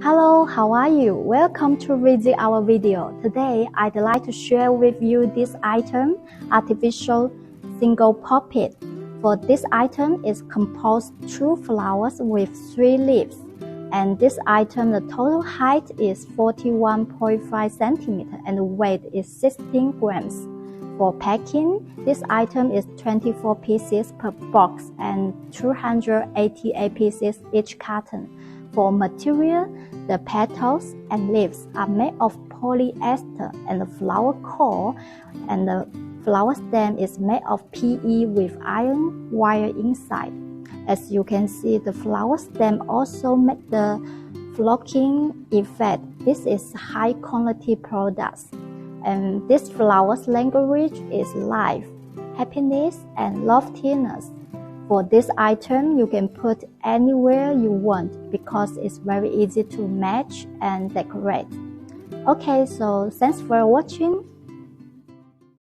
Hello, how are you? Welcome to visit our video. Today, I'd like to share with you this item, artificial single puppet. For this item is composed 2 flowers with 3 leaves. And this item, the total height is 41.5 centimeters and weight is 16 grams. For packing, this item is 24 pieces per box and 288 pieces each carton. For material, the petals and leaves are made of polyester and the flower core and the flower stem is made of PE with iron wire inside. As you can see, the flower stem also makes the flocking effect. This is high quality products. And this flower's language is life, happiness, and loftiness. For this item, you can put anywhere you want because it's very easy to match and decorate. Okay, so thanks for watching.